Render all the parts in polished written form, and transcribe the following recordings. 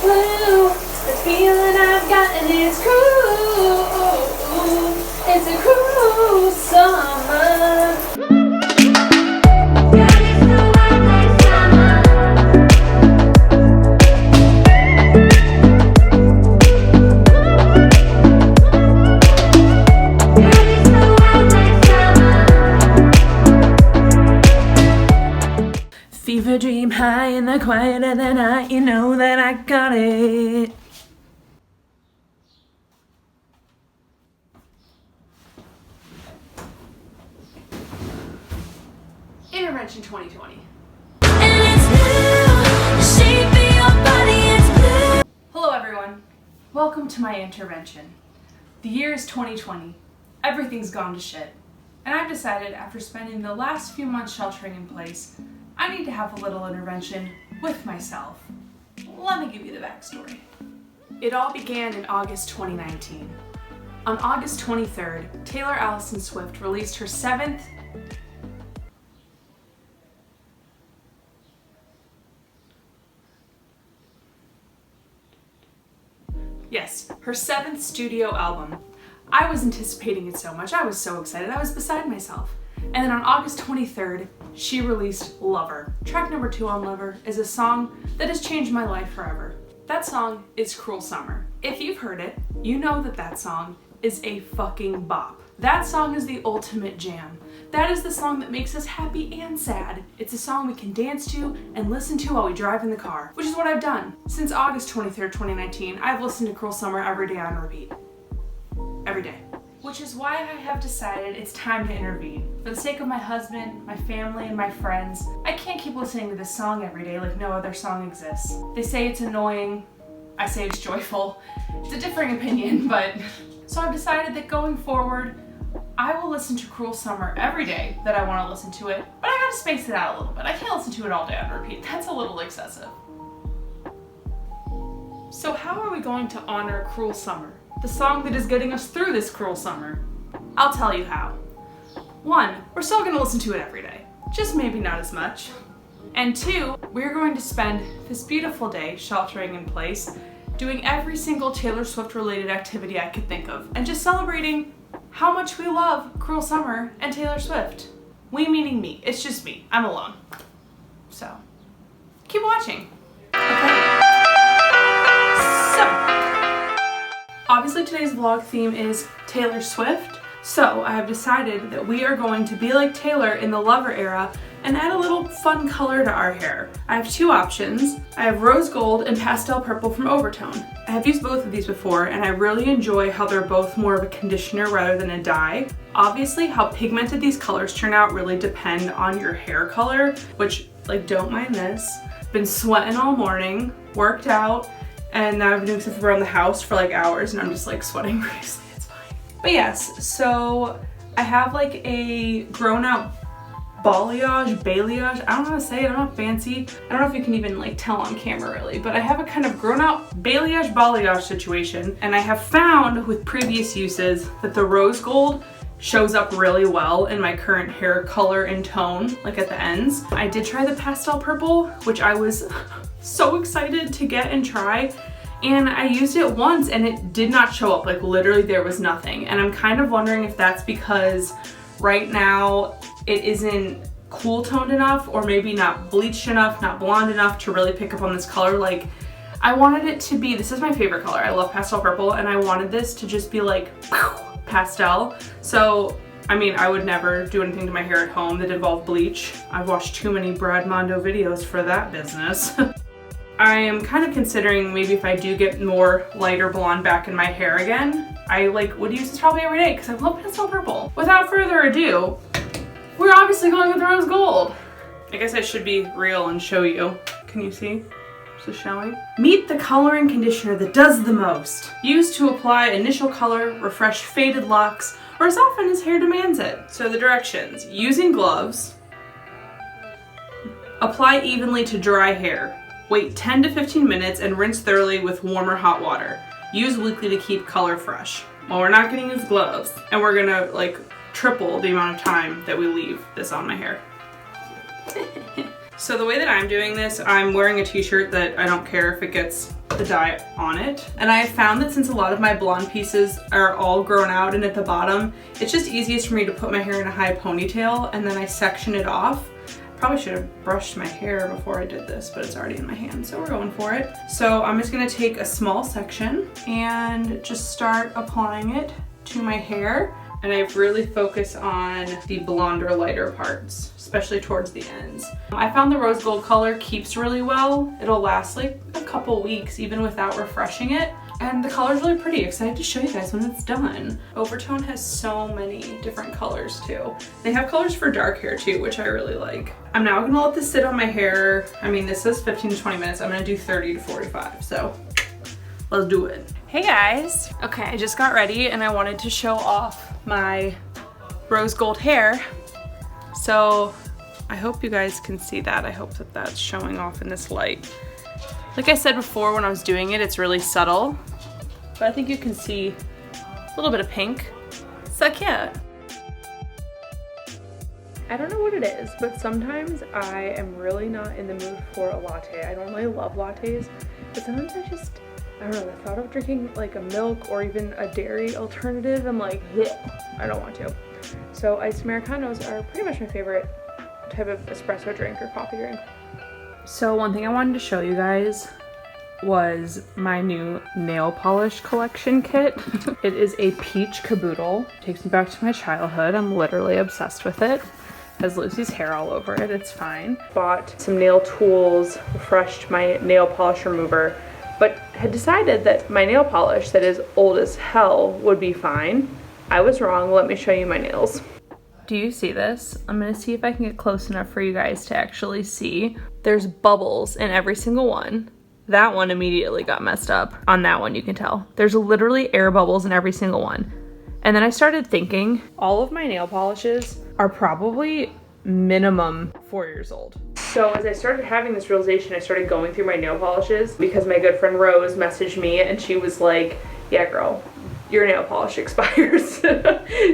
Woo, the feeling I've gotten is cruel. It's a cruel summer. Fever dream high in the quiet of the night, you know that I got it. Intervention 2020. Hello everyone, welcome to my intervention. The year is 2020, everything's gone to shit, and I've decided after spending the last few months sheltering in place, I need to have a little intervention with myself. Let me give you the backstory. It all began in August 2019. On August 23rd, Taylor Allison Swift released her seventh studio album. I was anticipating it so much, I was so excited, I was beside myself. And then on August 23rd, she released Lover. Track number 2 on Lover is a song that has changed my life forever. That song is Cruel Summer. If you've heard it, you know that that song is a fucking bop. That song is the ultimate jam. That is the song that makes us happy and sad. It's a song we can dance to and listen to while we drive in the car, which is what I've done. Since August 23rd, 2019, I've listened to Cruel Summer every day on repeat. Every day. Which is why I have decided it's time to intervene. For the sake of my husband, my family, and my friends, I can't keep listening to this song every day like no other song exists. They say it's annoying, I say it's joyful. It's a differing opinion, but... So I've decided that going forward, I will listen to Cruel Summer every day that I want to listen to it, but I gotta space it out a little bit. I can't listen to it all day on repeat. That's a little excessive. So how are we going to honor Cruel Summer? The song that is getting us through this cruel summer. I'll tell you how. 1, we're still gonna listen to it every day, just maybe not as much. And 2, we're going to spend this beautiful day sheltering in place, doing every single Taylor Swift related activity I could think of, and just celebrating how much we love Cruel Summer and Taylor Swift. We meaning me, it's just me, I'm alone. So, keep watching, okay? Obviously today's vlog theme is Taylor Swift, so I have decided that we are going to be like Taylor in the Lover era and add a little fun color to our hair. I have 2 options. I have rose gold and pastel purple from Overtone. I have used both of these before and I really enjoy how they're both more of a conditioner rather than a dye. Obviously how pigmented these colors turn out really depend on your hair color, which, like, don't mind this. Been sweating all morning, worked out, and now I've been doing stuff around the house for like hours and I'm just like sweating seriously, it's fine. But yes, so I have like a grown out balayage, I don't know how to say it, I'm not fancy. I don't know if you can even like tell on camera really, but I have a kind of grown out balayage situation, and I have found with previous uses that the rose gold shows up really well in my current hair color and tone, like at the ends. I did try the pastel purple, which I was so excited to get and try, and I used it once and it did not show up, like literally there was nothing. And I'm kind of wondering if that's because right now it isn't cool toned enough, or maybe not bleached enough, not blonde enough to really pick up on this color. Like, I wanted it to be, this is my favorite color, I love pastel purple, and I wanted this to just be like pastel. So I mean, I would never do anything to my hair at home that involved bleach. I've watched too many Brad Mondo videos for that business. I am kind of considering maybe if I do get more lighter blonde back in my hair again, I would use this probably every day because I love pastel purple. Without further ado, we're obviously going with rose gold. I guess I should be real and show you. Can you see? Is this showing? Meet the coloring conditioner that does the most. Used to apply initial color, refresh faded locks, or as often as hair demands it. So the directions: using gloves, apply evenly to dry hair. Wait 10 to 15 minutes and rinse thoroughly with warm or hot water. Use weekly to keep color fresh. Well, we're not gonna use gloves, and we're gonna triple the amount of time that we leave this on my hair. So the way that I'm doing this, I'm wearing a t-shirt that I don't care if it gets the dye on it. And I found that since a lot of my blonde pieces are all grown out and at the bottom, it's just easiest for me to put my hair in a high ponytail and then I section it off. Probably should have brushed my hair before I did this, but it's already in my hand, so we're going for it. So I'm just gonna take a small section and just start applying it to my hair. And I really focus on the blonder, lighter parts, especially towards the ends. I found the rose gold color keeps really well. It'll last like a couple weeks even without refreshing it. And the color's really pretty. Excited to show you guys when it's done. Overtone has so many different colors too. They have colors for dark hair too, which I really like. I'm now gonna let this sit on my hair. I mean, this says 15 to 20 minutes. I'm gonna do 30 to 45, so let's do it. Hey guys. Okay, I just got ready and I wanted to show off my rose gold hair. So I hope you guys can see that. I hope that that's showing off in this light. Like I said before, when I was doing it, it's really subtle, but I think you can see a little bit of pink. So cute. I don't know what it is, but sometimes I am really not in the mood for a latte. I don't really love lattes, but sometimes I don't know, the thought of drinking like a milk or even a dairy alternative, I'm like, bleh, I don't want to. So iced Americanos are pretty much my favorite type of espresso drink or coffee drink. So one thing I wanted to show you guys was my new nail polish collection kit. It is a peach caboodle. Takes me back to my childhood. I'm literally obsessed with it. Has Lucy's hair all over it, it's fine. Bought some nail tools, refreshed my nail polish remover, but had decided that my nail polish that is old as hell would be fine. I was wrong. Let me show you my nails. Do you see this? I'm gonna see if I can get close enough for you guys to actually see. There's bubbles in every single one. That one immediately got messed up. On that one, you can tell. There's literally air bubbles in every single one. And then I started thinking, all of my nail polishes are probably minimum 4 years old. So as I started having this realization, I started going through my nail polishes because my good friend Rose messaged me and she was like, yeah girl, your nail polish expires.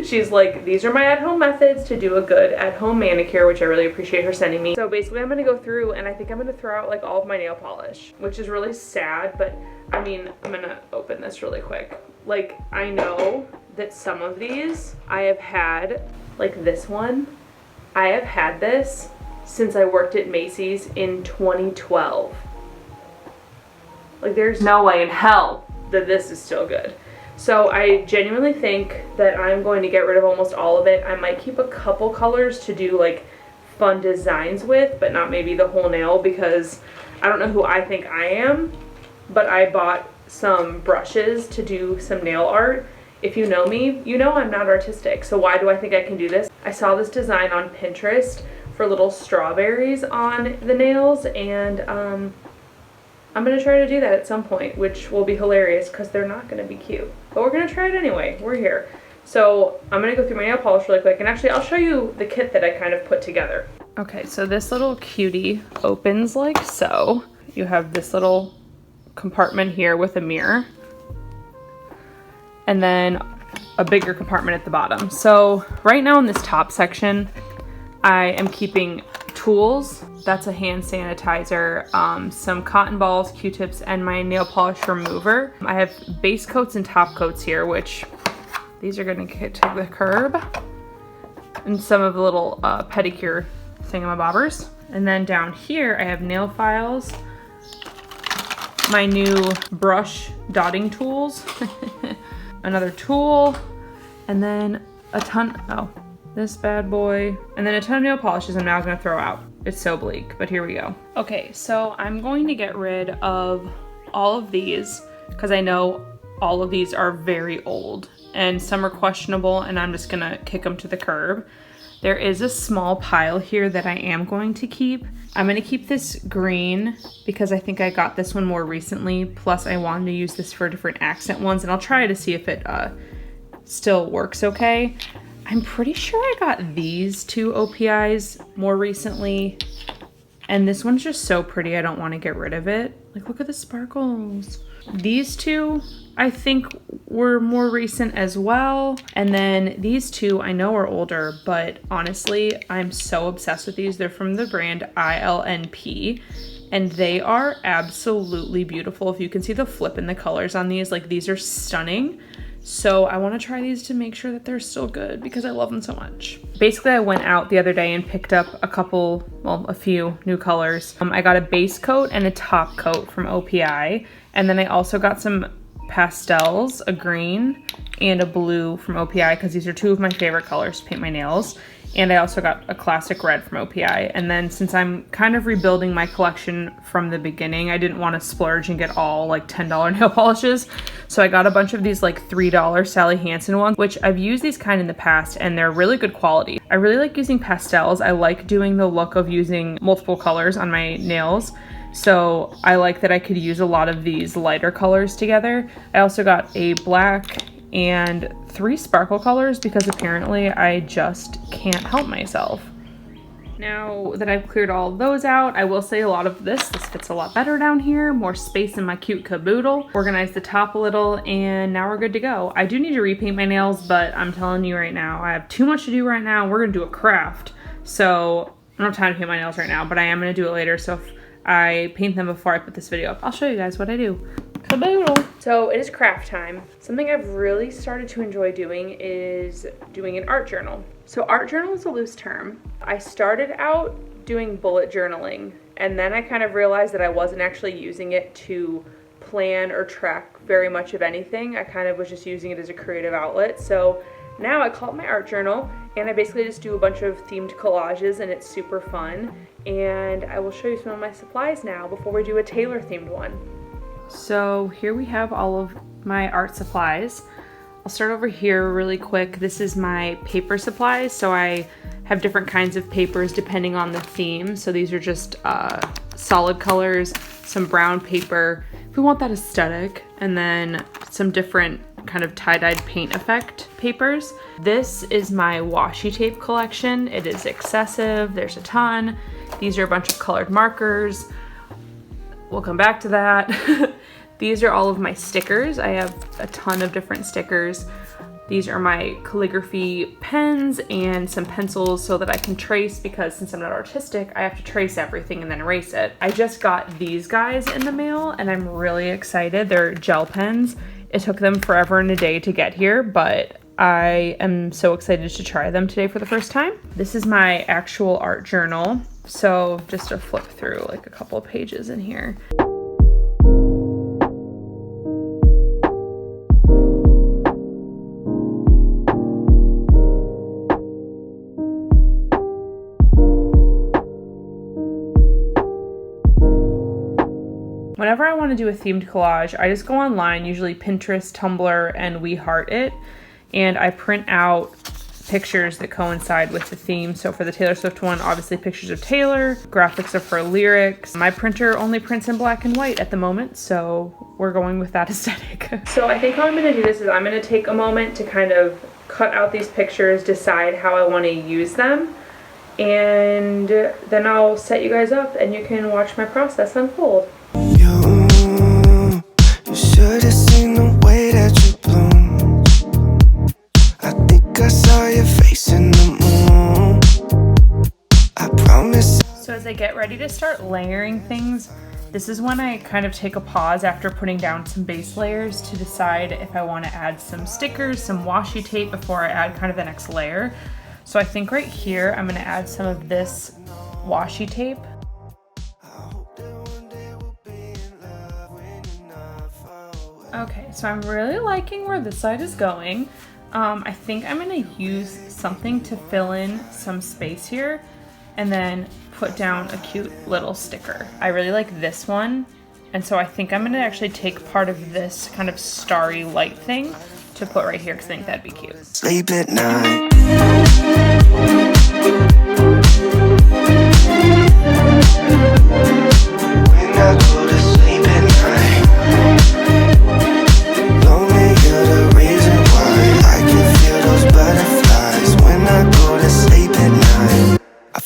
She's like, these are my at-home methods to do a good at-home manicure, which I really appreciate her sending me. So basically I'm gonna go through and I think I'm gonna throw out like all of my nail polish, which is really sad, but I mean, I'm gonna open this really quick. Like, I know that some of these I have had, like this one, I have had this since I worked at Macy's in 2012. Like, there's no way in hell that this is still good. So I genuinely think that I'm going to get rid of almost all of it. I might keep a couple colors to do like fun designs with, but not maybe the whole nail, because I don't know who I think I am, but I bought some brushes to do some nail art. If you know me, you know I'm not artistic. So why do I think I can do this? I saw this design on Pinterest for little strawberries on the nails, and I'm gonna try to do that at some point, which will be hilarious because they're not gonna be cute. But we're gonna try it anyway. We're here. So I'm gonna go through my nail polish really quick, and actually I'll show you the kit that I kind of put together. Okay, so this little cutie opens like so. You have this little compartment here with a mirror, and then a bigger compartment at the bottom. So right now in this top section, I am keeping tools. That's a hand sanitizer, some cotton balls, Q-tips, and my nail polish remover. I have base coats and top coats here, which these are gonna get to the curb, and some of the little pedicure thingamabobbers. And then down here, I have nail files, my new brush dotting tools, another tool, and then a ton, this bad boy, and then a ton of nail polishes I'm now gonna throw out. It's so bleak, but here we go. Okay, so I'm going to get rid of all of these because I know all of these are very old and some are questionable, and I'm just gonna kick them to the curb. There is a small pile here that I am going to keep. I'm gonna keep this green because I think I got this one more recently, plus I wanted to use this for different accent ones, and I'll try to see if it still works okay. I'm pretty sure I got these two OPIs more recently, and this one's just so pretty I don't want to get rid of it. Like, look at the sparkles. These two, I think, were more recent as well. And then these two I know are older, but honestly, I'm so obsessed with these. They're from the brand ILNP, and they are absolutely beautiful. If you can see the flip in the colors on these, like, these are stunning. So I want to try these to make sure that they're still good because I love them so much. Basically, I went out the other day and picked up a few new colors. I got a base coat and a top coat from OPI. And then I also got some pastels, a green and a blue from OPI because these are two of my favorite colors to paint my nails. And I also got a classic red from OPI. And then since I'm kind of rebuilding my collection from the beginning, I didn't want to splurge and get all like $10 nail polishes. So I got a bunch of these like $3 Sally Hansen ones, which I've used these kind in the past and they're really good quality. I really like using pastels. I like doing the look of using multiple colors on my nails. So I like that I could use a lot of these lighter colors together. I also got a black and 3 sparkle colors because apparently I just can't help myself. Now that I've cleared all of those out, I will say a lot of this fits a lot better down here, more space in my cute caboodle, organize the top a little, and now we're good to go. I do need to repaint my nails, but I'm telling you right now, I have too much to do right now. We're gonna do a craft. So I don't have time to paint my nails right now, but I am gonna do it later. So if I paint them before I put this video up, I'll show you guys what I do. Caboodle. So it is craft time. Something I've really started to enjoy doing is doing an art journal. So art journal is a loose term. I started out doing bullet journaling, and then I kind of realized that I wasn't actually using it to plan or track very much of anything. I kind of was just using it as a creative outlet. So now I call it my art journal, and I basically just do a bunch of themed collages, and it's super fun. And I will show you some of my supplies now before we do a Taylor themed one. So here we have all of my art supplies. I'll start over here really quick. This is my paper supplies. So I have different kinds of papers depending on the theme. So these are just solid colors, some brown paper, if we want that aesthetic, and then some different kind of tie-dyed paint effect papers. This is my washi tape collection. It is excessive, there's a ton. These are a bunch of colored markers. We'll come back to that. These are all of my stickers. I have a ton of different stickers. These are my calligraphy pens and some pencils so that I can trace, because since I'm not artistic, I have to trace everything and then erase it. I just got these guys in the mail and I'm really excited. They're gel pens. It took them forever and a day to get here, but I am so excited to try them today for the first time. This is my actual art journal. So just to flip through like a couple of pages in here. Whenever I want to do a themed collage, I just go online, usually Pinterest, Tumblr, and We Heart It, and I print out pictures that coincide with the theme. So for the Taylor Swift one, obviously pictures of Taylor, graphics of her lyrics. My printer only prints in black and white at the moment, so we're going with that aesthetic. So I think how I'm gonna do this is I'm gonna take a moment to kind of cut out these pictures, decide how I wanna use them, and then I'll set you guys up and you can watch my process unfold. You should have seen the way that you bloom. I think I saw your face in the moon. I promise. So as I get ready to start layering things, this is when I kind of take a pause after putting down some base layers to decide if I want to add some stickers, some washi tape before I add kind of the next layer. So I think right here I'm going to add some of this washi tape. Okay, so I'm really liking where this side is going. I think I'm gonna use something to fill in some space here and then put down a cute little sticker. I really like this one, and so I think I'm gonna actually take part of this kind of starry light thing to put right here because I think that'd be cute. Sleep at night. When I go to sleep at night.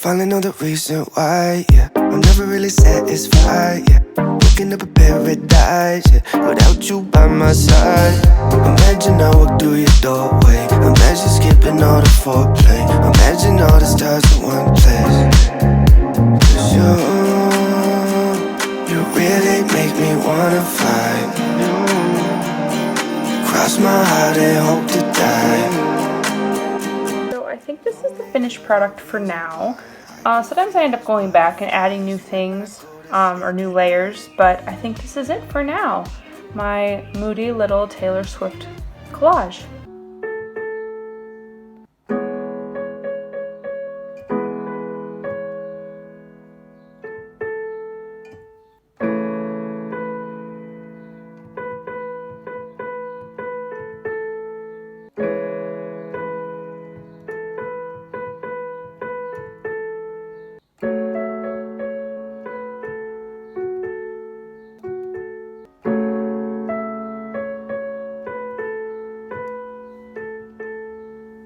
Finally know another reason why, yeah. I'm never really satisfied, yeah. Waking up in paradise, yeah, without you by my side. Imagine I walk through your doorway. Imagine skipping all the foreplay. Imagine all the stars in one place. 'Cause you really make me wanna fly. Cross my heart and hope to die. So I think this is the finished product for now. Sometimes I end up going back and adding new things or new layers, but I think this is it for now. My moody little Taylor Swift collage.